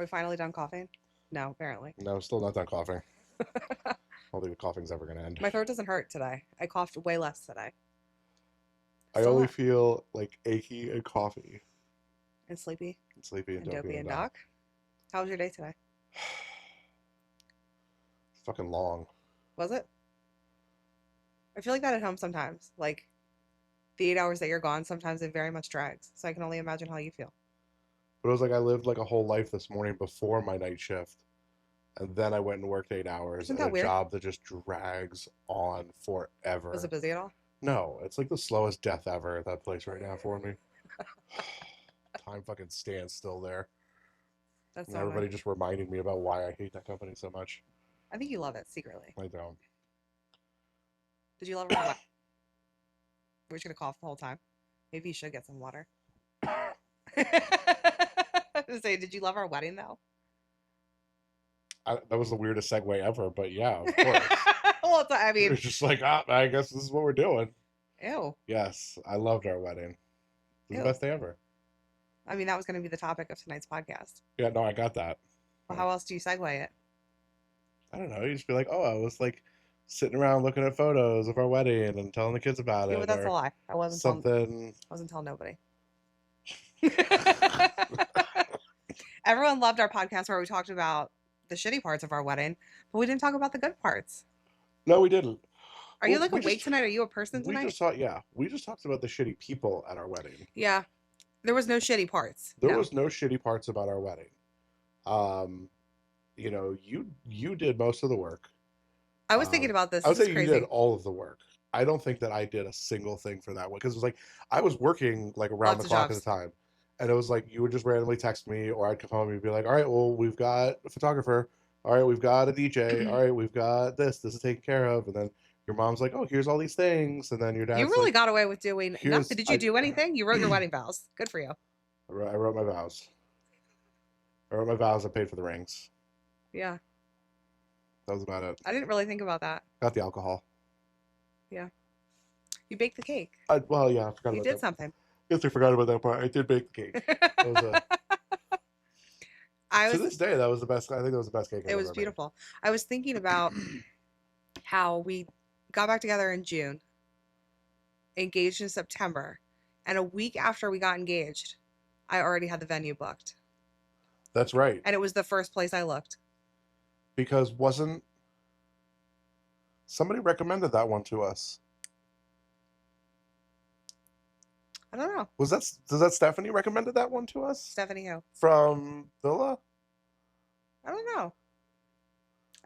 finally done coughing? No, apparently. No, I'm still not done coughing. I don't think the coughing's ever gonna end. My throat doesn't hurt today. I coughed way less today. I Still only not. feel like achy and coffee And sleepy and sleepy and and dopey dopey and and doc. doc. How was your day today? It's fucking long. Was it? I feel like that at home sometimes. Like the 8 hours that you're gone, sometimes it very much drags. So I can only imagine how you feel. But it was like I lived like a whole life this morning before my night shift. And then I went and worked 8 hours Isn't at that a weird? job that just drags on forever. Was it busy at all? No, it's like the slowest death ever at that place right now for me. Time fucking stands still there. That's And so everybody annoying. just reminding me about why I hate that company so much. I think you love it secretly. I don't. Did you love it? We're just gonna cough the whole time. Maybe you should get some water. Say, did you love our wedding though? That was the weirdest segue ever, but yeah, of course. Well, I It mean, was just like, I guess this is what we're doing. ew, Yes, I loved our wedding. It was ew. the best day ever. I mean, that was going to be the topic of tonight's podcast. Yeah, no, I got that. Well, how else do you segue it? I don't know. You just be like, oh, I was like sitting around looking at photos of our wedding and telling the kids about Yeah, it, but that's a or lie. I wasn't something. telling nobody. Everyone loved our podcast where we talked about the shitty parts of our wedding, but we didn't talk about the good parts. No, we didn't. Are you Well, like we awake just- tonight? Are you a person We tonight? just talked. Yeah, we just talked about the shitty people at our wedding. Yeah. There was no shitty parts. There No. was no shitty parts about our wedding. You know, you did most of the work. I was thinking about this. I would This say is you crazy. did all of the work. I don't think that I did a single thing for that one because it was like I was working like around Lots the of clock jobs. at the time, and it was like you would just randomly text me, or I'd come home and you'd be like, "All right, well, we've got a photographer. All right, we've got a DJ. All right, we've got this. This is taken care of." And then your mom's like, "Oh, here's all these things," and then your dad's You really like, got away with doing "Here's nothing. Did you do anything? You wrote your wedding vows. Good for you. I wrote my vows. I wrote my vows. I paid for the rings. Yeah. That was about it. I didn't really think about that. Got the alcohol. You baked the cake. Well, yeah, I forgot You about did that. something. Guess I forgot about that part. I did bake the cake. That was to this day, that was the best. I think that was the best cake. I've It was ever made. beautiful. I was thinking about how we got back together in June, engaged in September, and a week after we got engaged, I already had the venue booked. That's right. And it was the first place I looked. Because wasn't somebody recommended that one to us? I don't know. Does that Stephanie recommended that one to us Stephanie who? from Villa? I don't know.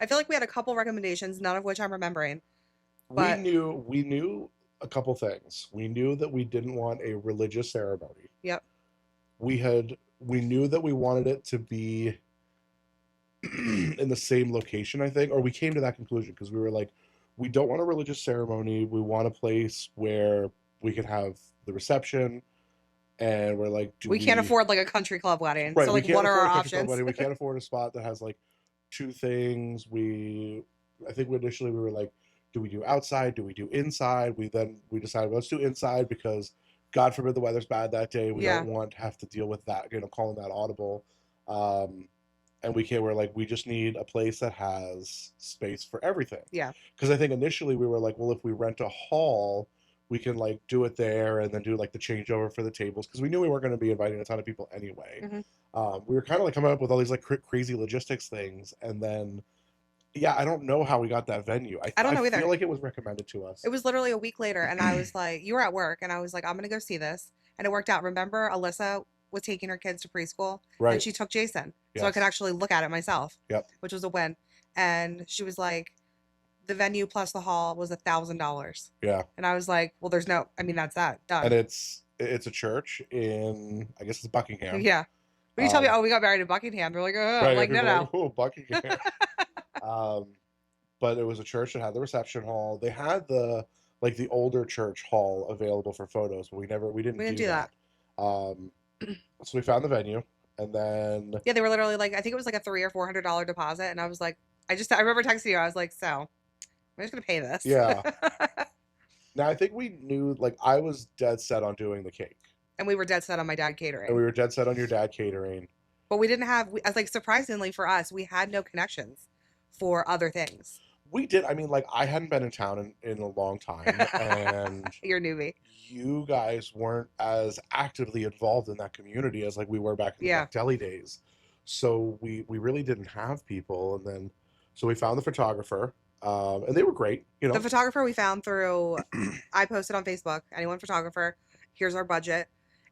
I feel like we had a couple recommendations, none of which I'm remembering. But We knew a couple things. We knew that we didn't want a religious ceremony. Yep. We knew that we wanted it to be in the same location, I think, or we came to that conclusion because we were like, we don't want a religious ceremony. We want a place where we could have the reception, and we're like, we can't afford like a country club wedding. Right, So we like can't what are afford our a country club options? wedding. We can't afford a spot that has like two things. I think initially we were like, do we do outside? Do we do inside? We decided let's do inside because God forbid the weather's bad that day. We Yeah. don't want to have to deal with that, calling that audible. And we're like, we just need a place that has space for everything. Yeah. Because I think initially we were like, well, if we rent a hall, we can like do it there and then do like the changeover for the tables because we knew we weren't going to be inviting a ton of people anyway. Mhm. We were kind of like coming up with all these like crazy logistics things, and then I don't know how we got that venue. I don't know either. I feel like it was recommended to us. It was literally a week later, and I was like, you were at work, and I was like, I'm gonna go see this. And it worked out. Remember, Alyssa was taking her kids to preschool, Right. and she took Jason. So I Yes. could actually look at it myself. Yep. Which was a win. And she was like, the venue plus the hall was $1,000. Yeah. And I was like, well, that's that. Done. And it's a church in, I guess it's Buckingham. Yeah. When you tell me, oh, we got married in Buckingham, they're like, oh, Right, like, no, people are no. like, oh, Buckingham. But it was a church that had the reception hall. They had the older church hall available for photos, but we didn't do that. So we found the venue, and then Yeah, they were literally like, I think it was like a $300 or $400 deposit. And I was like, I remember texting you. I was like, so I'm just going to pay this. Yeah. Now I think we knew, like, I was dead set on doing the cake. And we were dead set on my dad And catering. we were dead set on your dad catering. But we didn't have, as like surprisingly for us, we had no connections for other things. We did. I mean, like I hadn't been in town in a long time, and You're a newbie. you guys weren't as actively involved in that community as like we were back in the Yeah. Duck Deli days. So we really didn't have people, and then so we found the photographer, and they were great. You The know, photographer we found through, I posted on Facebook, anyone photographer, here's our budget.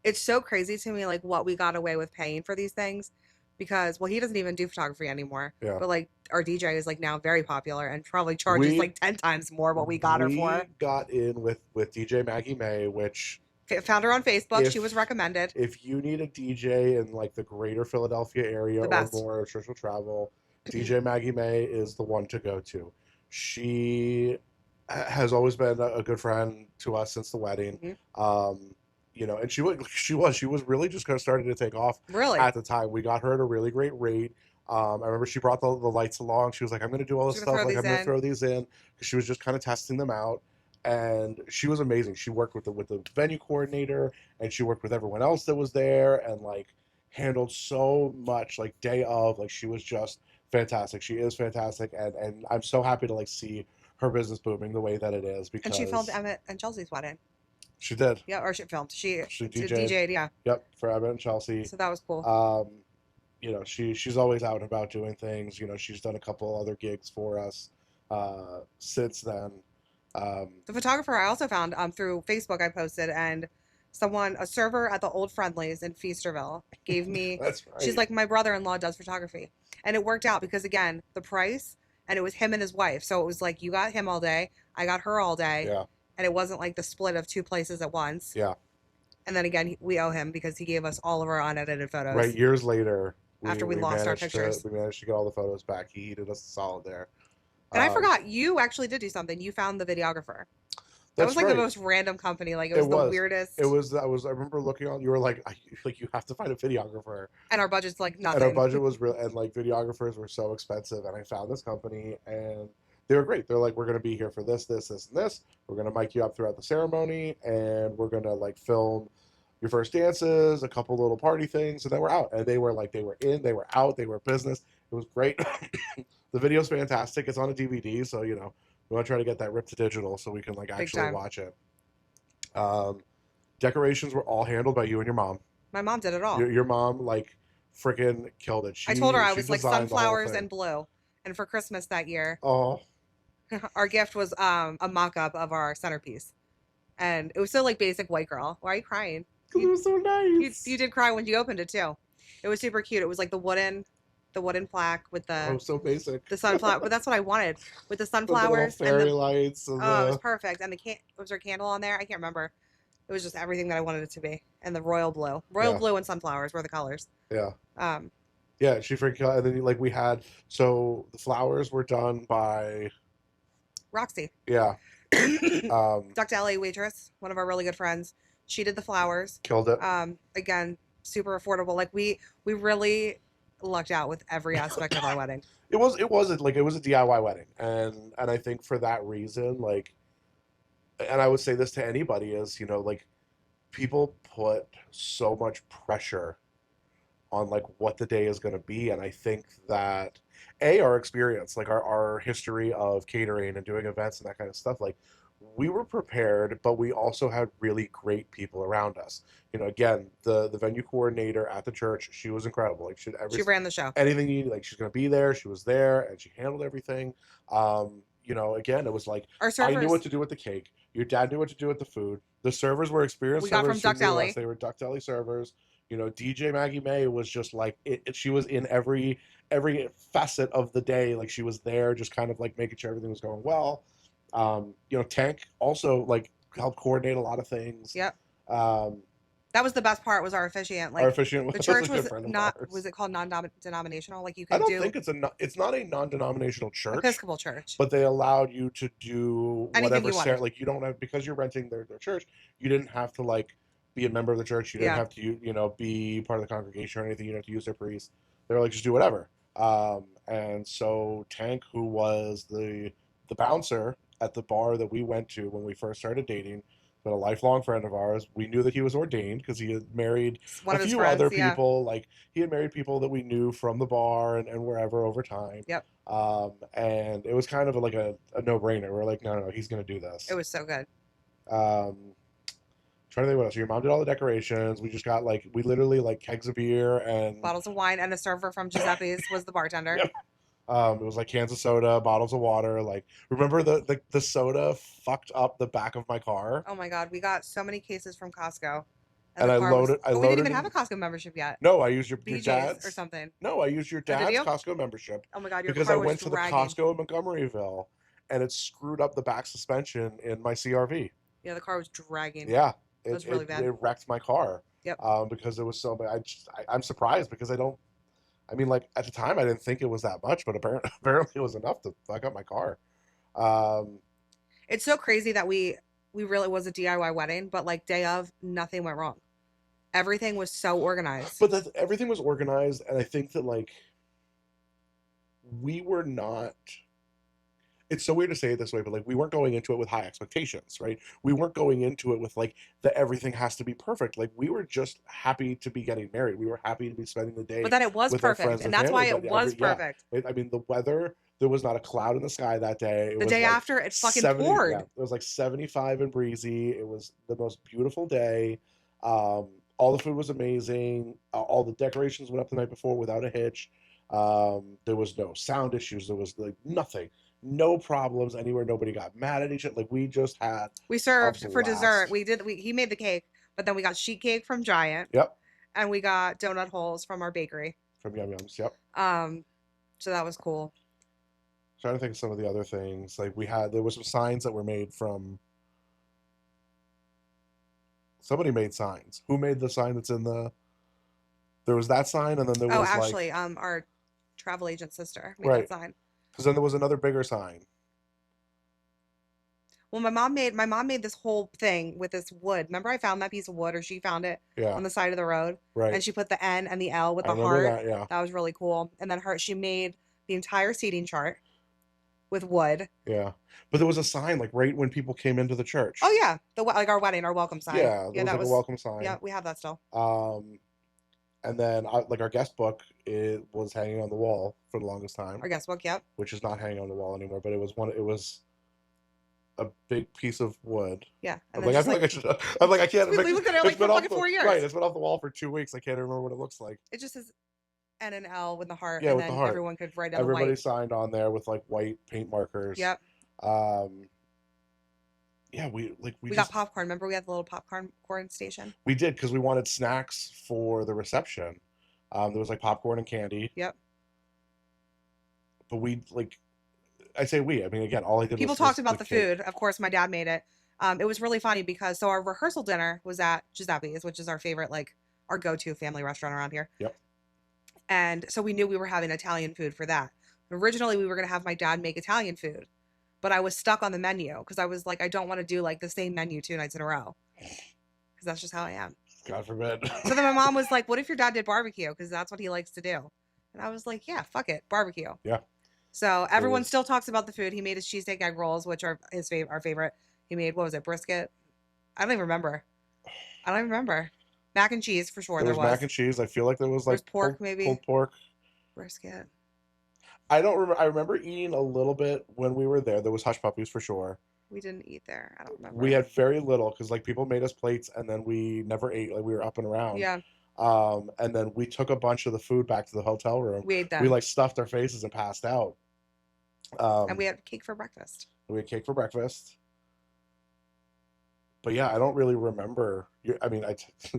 It's so crazy to me, like what we got away with paying for these things because, well, he doesn't even do photography anymore. yeah. But like our DJ is like now very popular and probably charges We like 10 times more what we got her for. got in with DJ Maggie May, which Found her on Facebook. She if was recommended. if you need a DJ in like the greater Philadelphia area The or best. more social travel, DJ Maggie May is the one to go to. She has always been a good friend to us since the wedding. You know, and she was really just kind of starting to take off Really? at the time. We got her at a really great rate. I remember she brought the lights along. She was like, "I'm going to do all this She's stuff. gonna throw Like, I'm these going to in." throw these in," because she was just kind of testing them out. And she was amazing. She worked with the venue coordinator, and she worked with everyone else that was there, and like handled so much. Like day of, like she was just fantastic. She is fantastic, and I'm so happy to like see her business booming the way that it is because And she filmed Emmett and Chelsea's wedding. she did. Yeah, or she filmed. She DJ'd. DJ'd, yeah. Yep, for Emmett and Chelsea. So that was cool. You know, she's always out and about doing things. You know, she's done a couple other gigs for us since then. The photographer I also found through Facebook I posted, and a server at the Old Friendlies in Feasterville gave me, That's right. she's like, my brother-in-law does photography. And it worked out because, again, the price, and it was him and his wife. So it was like, you got him all day, I got her all day. Yeah. And it wasn't like the split of two places at once. Yeah. And then again, we owe him because he gave us all of our unedited photos. Right, years later, after we lost our managed pictures. we managed to get all the photos back. He did us a solid there. And I forgot, you actually did do something. You found the videographer. That That's was like right. the most random company. Like it was the weirdest. It was. I remember looking on. You were like, you have to find a videographer. And our budget's like nothing. And our budget was real. And like videographers were so expensive. And I found this company, and they were great. They're like, we're gonna be here for this, this, this, and this. We're gonna mic you up throughout the ceremony, and we're gonna like film your first dances, a couple little party things, and then we're out. And they were like, they were in, they were out, they were business. It was great. The video's fantastic. It's on a DVD, so you know. We want to try to get that ripped to digital so we can like actually watch it. Decorations were all handled by you and your mom. My mom did it all. Your mom like freaking killed it. I told her I was like sunflowers and blue. And for Christmas that year, our gift was a mock-up of our centerpiece. And it was so like basic white girl. Why are you crying? Because it was so nice. You did cry when you opened it too. It was super cute. It was like the wooden plaque with the so basic. The sunflower, but that's what I wanted with the sunflowers, the fairy lights. And it was perfect. And was there a candle on there? I can't remember. It was just everything that I wanted it to be. And the royal blue, blue, and sunflowers were the colors. Yeah. Yeah, she freaking. And then like we had the flowers were done by Roxy. Yeah. Duck Deli waitress, one of our really good friends. She did the flowers. Killed it. Again, super affordable. Like we really lucked out with every aspect of our wedding. It was a DIY wedding, and I think for that reason, like, and I would say this to anybody is, you know, like, people put so much pressure on like what the day is going to be, and I think that our experience, like our history of catering and doing events and that kind of stuff, like we were prepared, but we also had really great people around us. You know, again, the venue coordinator at the church, she was incredible. Like she ran the show. Anything you need, like she's gonna be there. She was there, and she handled everything. You know, again, it was like our servers, I knew what to do with the cake. Your dad knew what to do with the food. The servers were experienced. We got from Duck Deli. They were Duck Deli servers. You know, DJ Maggie May was just like she was in every facet of the day. Like she was there, just kind of like making sure everything was going well. You know, Tank also like helped coordinate a lot of things. Yep. That was the best part. Was our officiant. Like our officiant. The church was not. Was it called non-denominational? Like you could do. I don't think it's not a non-denominational church. Episcopal church. But they allowed you to do anything whatever. Like you don't have, because you're renting their church. You didn't have to like be a member of the church. You didn't have to be part of the congregation or anything. You didn't have to use their priest. They were like, just do whatever. And so Tank, who was the bouncer at the bar that we went to when we first started dating, been a lifelong friend of ours. We knew that he was ordained because he had married One a of his few other friends. Yeah. people. Like he had married people that we knew from the bar and wherever over time. Yep. And it was kind of like a no-brainer. We're like, no, he's gonna do It this. was so good. Um, trying to think what else. Your mom did all the decorations. We just got like we literally like kegs of beer and Bottles of wine, and the server from Giuseppe's was the bartender. yep. It was like cans of soda, bottles of water. Like remember the soda fucked up the back of my car, Oh my God, we got so many cases from Costco, and and the I car was. loaded. I But we didn't loaded even have in. a Costco membership yet. No, I used your BJ's dad's or something. No, I used your Oh, did dad's you? Costco membership Oh my God, your because I car was went to the dragging. Costco in Montgomeryville, and it screwed up the back suspension in my CRV. Yeah, the car was dragging. Yeah, It was really bad. it wrecked my car. Yep. Because it was so bad. I'm surprised because I don't. I mean, like at the time, I didn't think it was that much, but apparently it was enough to fuck up my car. Um, It's so crazy that we really was a DIY wedding, but like day of, nothing went wrong. Everything was so organized. but everything was organized, and I think that like we were not. It's so weird to say it this way, but like we weren't going into it with high expectations, right? We weren't going into it with like that everything has to be perfect. Like we were just happy to be getting married. We were happy to be spending the day But then it was with our perfect, friends and that's family. why it But was perfect. I mean, the weather, there was not a cloud in the sky that day. It The was day like after, it fucking 70, poured. yeah, it was like 75 and breezy. It was the most beautiful day. All the food was amazing. All the decorations went up the night before without a hitch. There was no sound issues. There was like nothing, no problems anywhere. Nobody got mad at each other. Like we just had We served for dessert. blast. He made the cake, but then we got sheet cake from Giant, Yep, and we got donut holes from our bakery. from Yum Yums. Yep. So that was cool. Trying to think of some of the other things. Like there was some signs that were made from. Somebody made signs. Who made the sign that's in the? There was that sign, and then there Oh, was actually, like our travel agent sister made right, that sign. because then there was another bigger sign. Well, my mom made this whole thing with this wood. Remember, I found that piece of wood, or she found it Yeah, on the side of the road, right. and she put the N and the L with I the remember heart. that. Yeah, That was really cool. And then she made the entire seating chart with wood. yeah. But there was a sign like right when people came into the church. Oh yeah, like our wedding, our welcome sign. Yeah, there was that like a welcome sign. Yeah, we have that still. And then like our guest book, it was hanging on the wall for the longest time, Our guest book, yep. which is not hanging on the wall anymore. But it was one. It was a big piece of wood. Yeah. I'm And like, I then feel like I should. I'm like, I can't. we Like, looked at it it's like for been off fucking the 4 years. right. It's been off the wall for 2 weeks. I can't remember what it looks like. It just says N and L with the heart, Yeah, and with the then heart. everyone could write down the Everybody white. signed on there with like white paint markers. Yep. Yeah, we We just got popcorn. Remember, we had the little popcorn station. we did because we wanted snacks for the reception. There was like popcorn and candy. Yep. But we like, I say we. I mean, again, all I did. People was talked about the cake. food. Of course, my dad made it. It was really funny because our rehearsal dinner was at Giuseppe's, which is our favorite, like our go-to family restaurant around here. Yep. And so we knew we were having Italian food for that. Originally, we were going to have my dad make Italian food, but I was stuck on the menu because I was like, I don't want to do like the same menu 2 nights in a row because that's just how I am. God forbid. So then my mom was like, what if your dad did barbecue? Because that's what he likes to do. And I was like, yeah, fuck it, barbecue. Yeah. So everyone was- still talks about the food. He made his cheesesteak egg rolls, which are our favorite. He made, what was it, brisket? I don't even remember. Mac and cheese for sure. There was mac and cheese. I feel like there was like pork, maybe. pulled pork. Brisket. I don't remember. I remember eating a little bit when we were there. There was hush puppies for sure. We didn't eat there. I don't remember. We had very little because like people made us plates and then we never ate. Like we were up and around. Yeah. And then we took a bunch of the food back to the hotel room. We ate that. We like stuffed our faces and passed out. And we had cake for breakfast. We had cake for breakfast. But yeah, I don't really remember. I mean,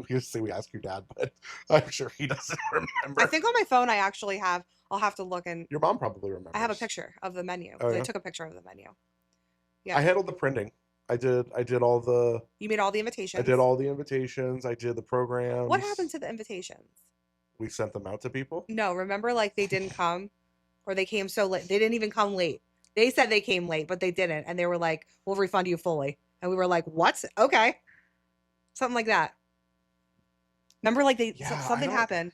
we say we ask your dad, but I'm sure he doesn't remember. I think on my phone I actually have. I'll have to look, and Your mom probably remembers. I have a picture of the menu. Oh, I yeah? took a picture of the menu. Yeah. I handled the printing. I did all the. You made all the invitations. I did all the invitations. I did the programs. What happened to the invitations? We sent them out to people. No, remember, like they didn't come, or they came so late. They didn't even come late. They said they came late, but they didn't, and they were like, "We'll refund you fully." And we were like, "What? Okay." Something like that. Remember, like something happened.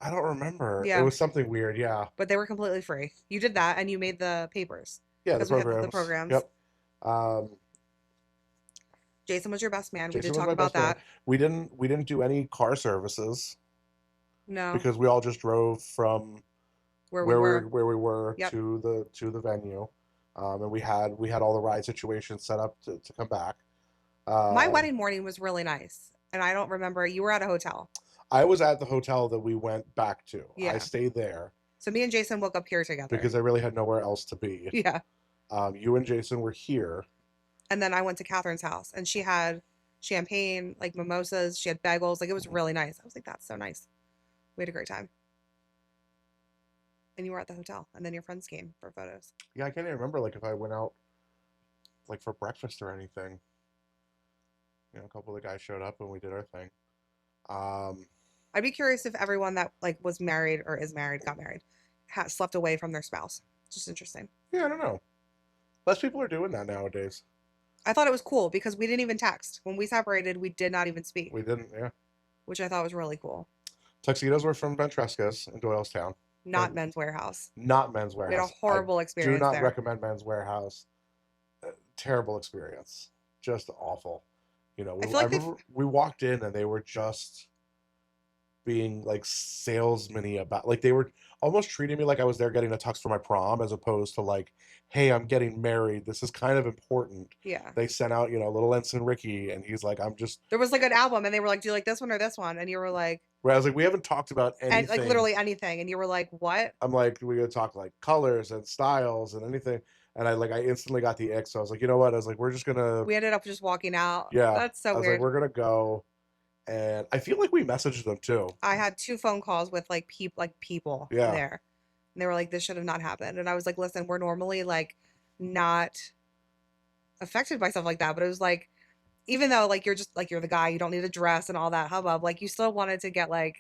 I don't remember. Yeah. It was something weird. Yeah. But they were completely free. You did that, and you made the papers. Yeah. The Because we had programs. the programs. Yep. Jason was your best man. We did Jason was talk my about best man. that. We didn't do any car services No, because we all just drove from where we were. where we were Yep. to the venue, and we had all the ride situations set up to come back. My Um, wedding morning was really nice, and I don't remember. You were at a hotel. I was at the hotel that we went back to. I Yeah. stayed there So me and Jason woke up here together. because I really had nowhere else to be. Yeah. You and Jason were here. And then I went to Catherine's house, and she had champagne, like mimosas. She had bagels. Like it was really nice. I was like, that's so nice. We had a great time. And you were at the hotel, and then your friends came for photos. Yeah, I can't even remember like if I went out like for breakfast or anything. You know, a couple of the guys showed up and we did our thing. Um, I'd be curious if everyone that like was married or is married, got married, slept away from their spouse. Just interesting. yeah, I don't know. Less people are doing that nowadays. I thought it was cool because we didn't even text. When we separated, we did not even speak, We didn't, yeah. which I thought was really cool. Tuxedos were from Ventresca's in Doylestown. Not Men's Warehouse. Not Men's We had a Warehouse. horrible I experience do not there. recommend Men's Warehouse. Terrible experience. Just awful. You know, I feel like we walked in and they were just being like salesman-y about, like they were almost treating me like I was there getting a tux for my prom as opposed to like, hey, I'm getting married. This is kind of important. Yeah. They sent out, you know, little Ensign Ricky and he's like, I'm just, There was like an album, and they were like, "Do you like this one or this one?" And you were like, where I was like, we haven't talked about and anything. like literally anything, and you were like, "What?" I'm like, we gotta talk like colors and styles and anything. And I instantly got the ick. So I was like, you know what? I was like, we're just gonna, We ended up just walking out. yeah. That's so I was weird. like, we're gonna go. And I feel like we messaged them too. I had 2 phone calls with like people Yeah. there. And they were like, this should have not happened. And I was like, listen, we're normally like not affected by stuff like that. But it was like, even though like you're just like you're the guy, you don't need a dress and all that hubbub, like you still wanted to get like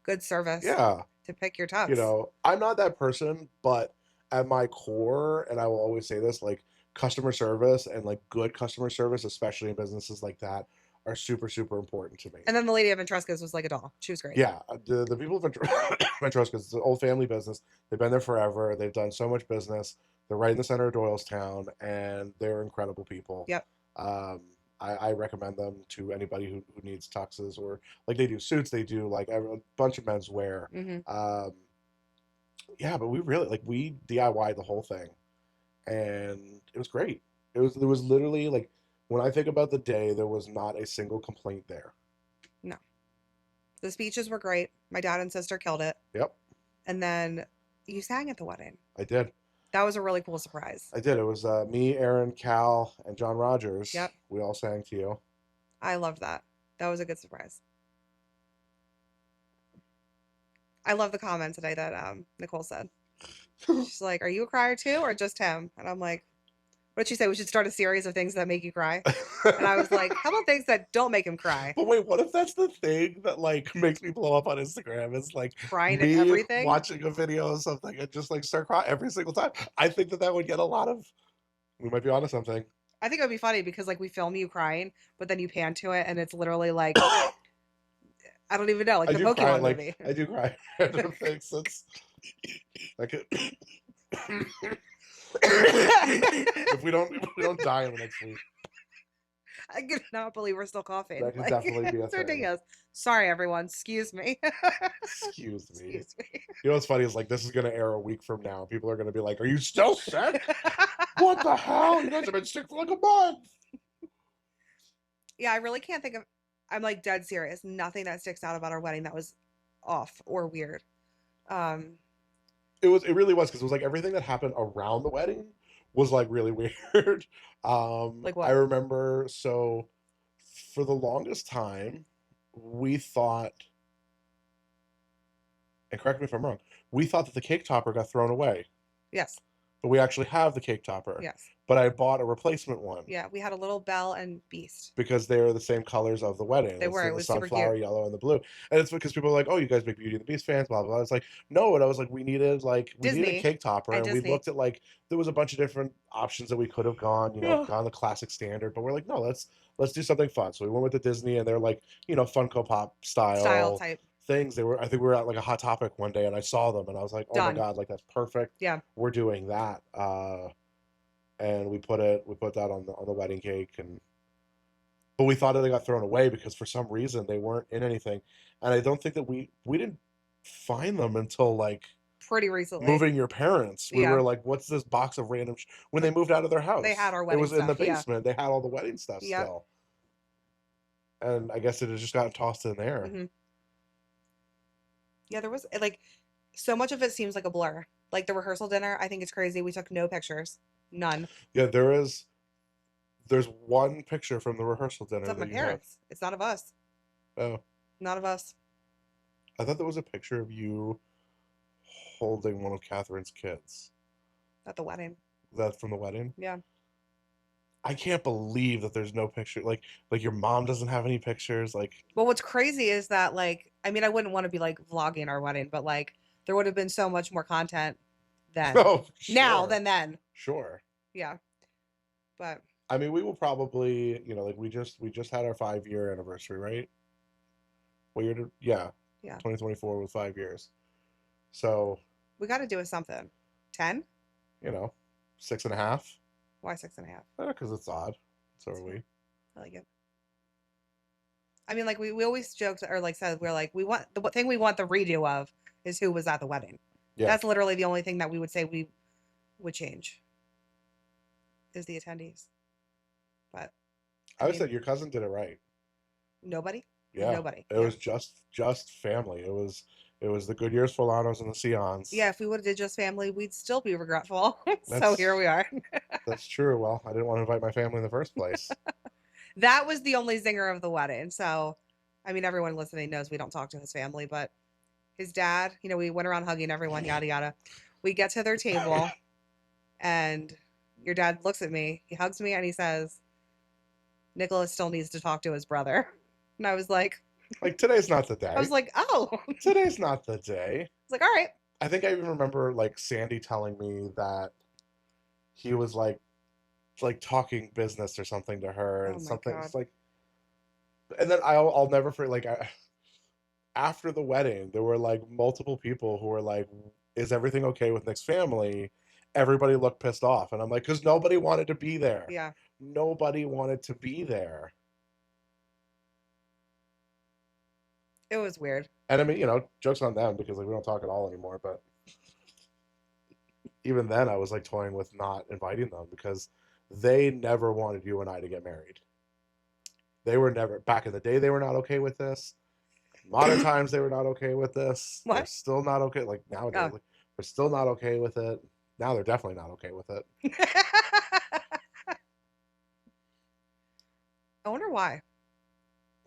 good service Yeah. to pick your tux. You know, I'm not that person, but at my core, and I will always say this, like customer service and like good customer service, especially in businesses like that, are super, super important to me. And then the lady of Ventresca's was like a doll. She was great. Yeah, the people of Ventrosca, it's an old family business. They've been there forever. They've done so much business. They're right in the center of Doylestown, and they're incredible people. Yep. I recommend them to anybody who needs tuxes, or like they do suits. They do like a bunch of menswear. Mm-hmm. Yeah, but we DIY'd the whole thing, and it was great. There was literally like, when I think about the day, there was not a single complaint there. No. The speeches were great. My dad and sister killed it. Yep. And then you sang at the wedding. I did. That was a really cool surprise. I did. It was me, Aaron, Cal, and John Rogers. Yep. We all sang to you. I loved that. That was a good surprise. I love the comment today that Nicole said. She's like, "Are you a crier too, or just him?" And I'm like, "What did she say? We should start a series of things that make you cry." And I was like, "How about things that don't make him cry?" But wait, what if that's the thing that like makes me blow up on Instagram? It's like Crying at me everything. watching a video of something and just like start crying every single time. I think that would get a lot of. We might be onto something. I think it would be funny because like we film you crying, but then you pan to it and it's literally like I don't even know, like I the do Pokemon cry, movie. I do cry. Random things. That's like if we don't die in the next week. I cannot believe we're still coughing. That could definitely be a it's thing. ridiculous. Sorry, everyone. Excuse me. Excuse me. Excuse me. You know what's funny is like this is gonna air a week from now. People are gonna be like, "Are you still sick? What the hell? You guys have been sick for like a month." Yeah, I really can't think of. I'm like dead serious. Nothing that sticks out about our wedding that was off or weird. It really was, because it was like everything that happened around the wedding was like really weird. Like what? I remember, so for the longest time, we thought, and correct me if I'm wrong, we thought that the cake topper got thrown away, Yes. but we actually have the cake topper. Yes. But I bought a replacement one. Yeah, we had a little Belle and Beast. Because they're the same colors of the wedding. They were. It The was super sunflower cute. yellow and the blue. And it's because people are like, "Oh, you guys make Beauty and the Beast fans, blah blah blah." It's like, no, and I was like, we needed a Disney. cake topper, and we Disney. looked at like there was a bunch of different options that we could have gone, Yeah. gone the classic standard, but we're like, no, let's do something fun. So we went with the Disney, and they're like, Funko Pop Style type. things. I think we were at like a Hot Topic one day, and I saw them, and I was like, oh Done. my god, like that's perfect. Yeah. We're doing that. And we put that on the wedding cake, and but we thought that they got thrown away because for some reason they weren't in anything. And I don't think that we didn't find them until like Pretty recently. moving your parents. We Yeah. were like, what's this box of random when they moved out of their They had house? our It wedding was in the stuff. Yeah. basement. They had all the wedding stuff Yep. still. And I guess it had just gotten tossed in there. hmm Yeah, there was like so much of it seems like a blur. Like the rehearsal dinner, I think it's crazy. We took no pictures. None. Yeah, there's one picture from the rehearsal It's dinner of my that you have. parents. It's not of us. Oh, Not of us. I thought there was a picture of you holding one of Catherine's kids. At the wedding. That from the wedding? Yeah. I can't believe that there's no picture. Like your mom doesn't have any pictures. Like, But what's crazy is that like I mean I wouldn't want to be like vlogging our wedding, but like there would have been so much more content then oh, now sure, than then. sure. Yeah. But I mean, we will probably, like we just had our 5 year anniversary, right? What year did? Yeah, yeah, 2024 was 5 years. So we got to do a something. 10? 6.5. Why 6.5? Because it's odd. So are we. I like it. I mean, like we always joked or like said we're like we want the thing we want the redo of is who was at the wedding. Yeah. That's literally the only thing that we would say we would change is the attendees. But I would say your cousin did it right. nobody. Yeah. Nobody. It was just family. It was the Goodyears, Folanos, and the Sions. Yeah, if we would have did just family, we'd still be regretful. So That's- here we are. That's true. Well, I didn't want to invite my family in the first place. That was the only zinger of the wedding. So, I mean, everyone listening knows we don't talk to his family, but his dad, we went around hugging everyone, yada, yada. We get to their table, and your dad looks at me, he hugs me, and he says, Nicholas still needs to talk to his brother. And I was like, Today's not the day. I was like, oh. Today's not the day. It's like, all right. I think I even remember Sandy telling me that he was like talking business or something to her and Oh my something. God. It's like, and then I'll never forget. After the wedding, there were multiple people who were like, "Is everything okay with Nick's family?" Everybody looked pissed off, and I'm like, "Because nobody wanted to be there. Yeah. Nobody wanted to be there." It was weird. And I mean, jokes on them because we don't talk at all anymore. But even then, I was toying with not inviting them because they never wanted you and I to get married. They were never back in the day. They were not okay with this. Modern times, they were not okay with this. What? They're still not okay. Nowadays, Oh. they're still not okay with it. Now they're definitely not okay with it. I wonder why.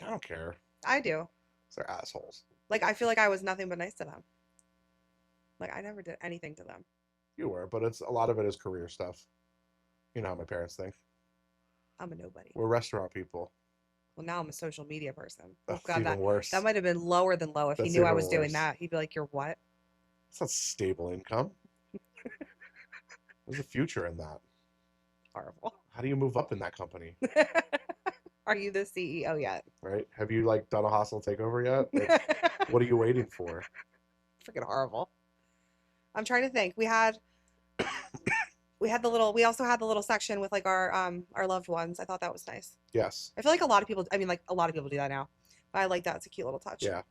I don't care. I do. They're assholes. I feel like I was nothing but nice to them. I never did anything to them. You were, but a lot of it is career stuff. You know how my parents think. I'm a nobody. We're restaurant people. Well, now I'm a social media person. Oh, That's God, even worse. that might have been lower than low if he That's knew I even was doing worse. that. He'd be like, "You're what?" It's not stable income. There's a future in that. Horrible. How do you move up in that company? Are you the CEO yet? Right? Have you done a hostile takeover yet? What are you waiting for? Freaking horrible. I'm trying to think. We also had the little section with our loved ones. I thought that was nice. Yes. I feel like a lot of people do that now. But I like that. It's a cute little touch. Yeah.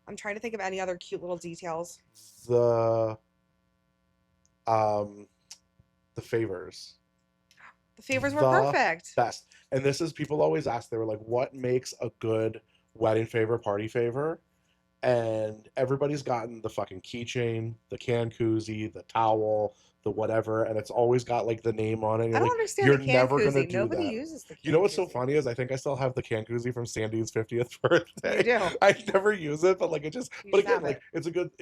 I'm trying to think of any other cute little details. The favors. The favors were The perfect. Best. And this is people always ask, they were like, what makes a good wedding favor, party favor? And everybody's gotten the fucking keychain, the can koozie, the towel, the whatever, and it's always got the name on it. I don't understand you're the can never gonna koozie. do Nobody that. uses the can You know what's so koozie. funny is I think I still have the can koozie from Sandy's 50th birthday. You do. I never use it, but it just You but should have again, it.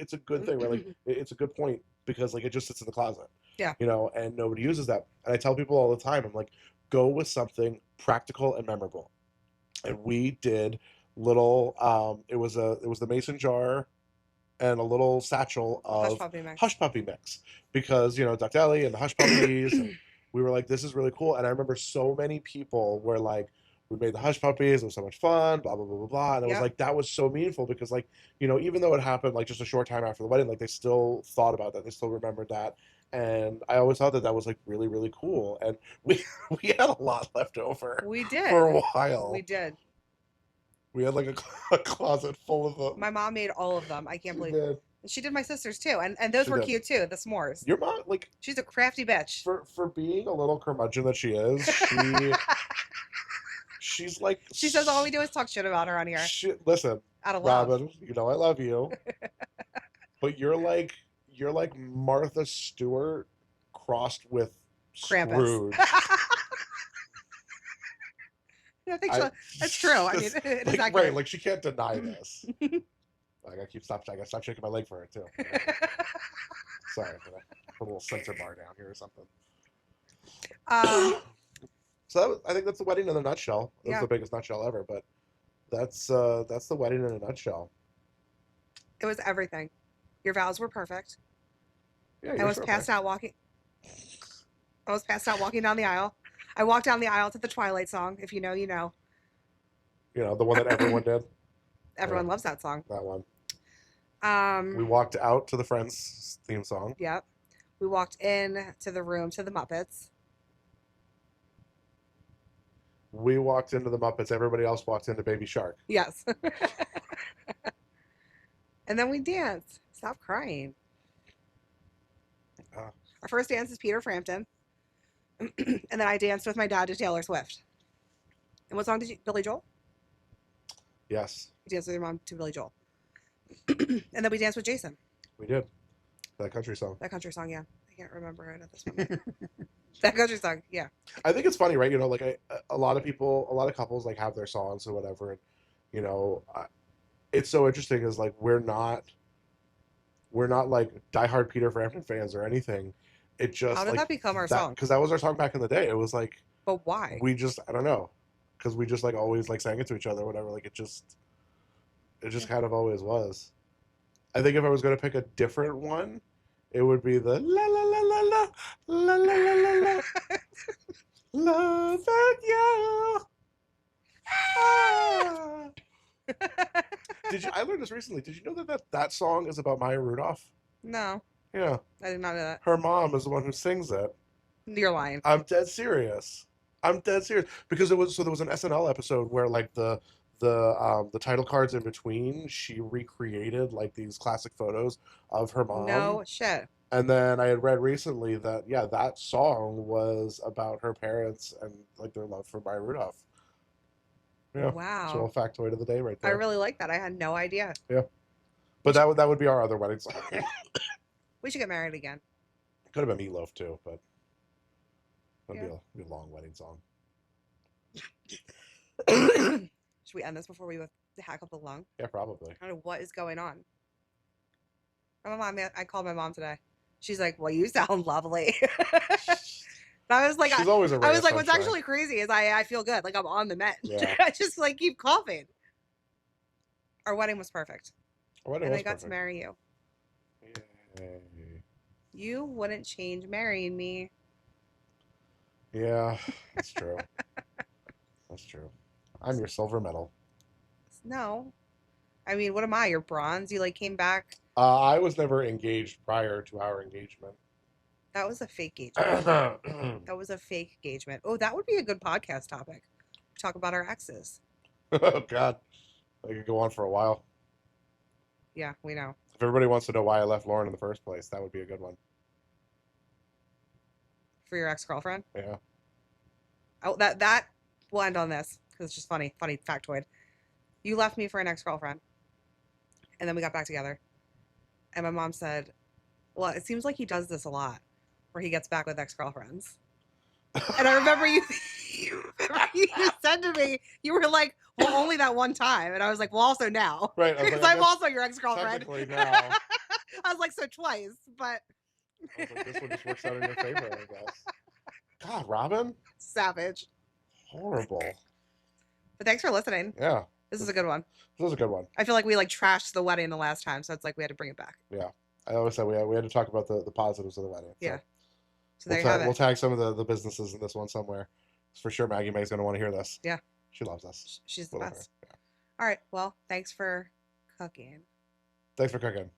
it's a good thing, right? It's a good point because it just sits in the closet. Yeah. And nobody uses that. And I tell people all the time, I'm like, go with something practical and memorable. And we did little it was the mason jar and a little satchel of Hush Puppy mix because Duck Deli and the Hush Puppies and we were like, this is really cool. And I remember so many people were like, we made the Hush Puppies, it was so much fun, blah blah blah blah blah. And it was that was so meaningful because even though it happened just a short time after the wedding, they still thought about that, they still remembered that, And I always thought that that was like really, really cool. And we we had a lot left over We for a did. while. We did. We had like a closet full of them. My mom made all of them. I can't She believe. did. She did my sisters too, and those She were did. cute too. The s'mores. Your mom, like, She's a crafty bitch. for being a little curmudgeon that she is, she's like She says all we do is talk shit about her on here. listen, Out of love. Robin, you know I love you, but you're like Martha Stewart crossed with Krampus. Scrooge. I think so. That's true. I mean, it is like, accurate. right, like she can't deny this. I gotta stop shaking my leg for it too. Sorry, I'm gonna put a little sensor bar down here or something. So I think that's the wedding in a nutshell. That's Yeah. the biggest nutshell ever, but that's the wedding in a nutshell. It was everything. Your vows were perfect. Yeah, I was passed out walking. I was passed out walking down the aisle. I walked down the aisle to the Twilight song. If you know, you know. You know, the one that everyone did. Everyone loves that song. That one. We walked out to the Friends theme song. Yep. We walked in to the room to the Muppets. We walked into the Muppets. Everybody else walked into Baby Shark. Yes. And then we danced. Stop crying. Our first dance is Peter Frampton. And then I danced with my dad to Taylor Swift. And what song did you? Billy Joel? Yes, You danced with your mom to Billy Joel. And then we danced with Jason. we did. That country song. That country song, yeah. I can't remember it at this moment. That country song, yeah. I think it's funny, right? You know, like a lot of people, a lot of couples like have their songs or whatever, and you know, it's so interesting. Is like we're not like diehard Peter Frampton fans or anything. It just How did like that become our song? because that was our song back in the day. It was like But why? we just I don't know because we just like always like sang it to each other or whatever. Like it just kind of always was. I think if I was going to pick a different one, it would be the la la la la la la la la la la love you. Ah. Did you? I learned this recently. Did you know that song is about Maya Rudolph? No, Yeah, I did not know that. her mom is the one who sings it. You're lying. I'm dead serious. I'm dead serious because there was an SNL episode where like the title cards in between she recreated like these classic photos of her mom. No shit. And then I had read recently that yeah, that song was about her parents and like their love for Maya Rudolph. Yeah. Wow. It's a little factoid of the day right I there. really like that. I had no idea. Yeah. But that would be our other wedding song. We should get married again. Could have been Meatloaf too, but that'd Yeah. be a long wedding song. Should we end this before we hack up the lung? Yeah, probably. I don't know what is going on. My mom, I called my mom today. She's like, "Well, you sound lovely." And I was like, She's always a ray I of was like, what's sunshine. actually crazy is I feel good. Like I'm on the mend. Yeah. I just like keep coughing. Our wedding was perfect. Our wedding And was I got to perfect. marry you. Yay. You wouldn't change marrying me. Yeah, that's true. That's true. I'm your silver medal. No. I mean, what am I? Your bronze? You like came back. I was never engaged prior to our engagement. That was a fake engagement. That was a fake engagement. Oh, that would be a good podcast topic. Talk about our exes. Oh God, I could go on for a while. Yeah, we know. If everybody wants to know why I left Lauren in the first place, that would be a good one. For your ex-girlfriend. Yeah. Oh, that will end on this because it's just funny factoid. You left me for an ex-girlfriend, and then we got back together. And my mom said, "Well, it seems like he does this a lot, where he gets back with ex-girlfriends." And I remember you said to me, you were like, "Well, only that one time," and I was like, "Well, also now, Right. I was because like, I I'm guess also your ex-girlfriend." technically now. I was like, "So twice," but I was like, this one just works out in your favor, I guess. God, Robin, savage. horrible. But thanks for listening. Yeah, This is a good one. this was a good one. I feel like we like trashed the wedding the last time, so it's like we had to bring it back. I always said we had to talk about the positives of the wedding. So Yeah. So there you have it. we'll tag some of the businesses in this one somewhere. For sure, Maggie Mae's going to want to hear this. Yeah. She loves us. She's the We love best. her. Yeah. All right. Well, thanks for cooking. Thanks for cooking.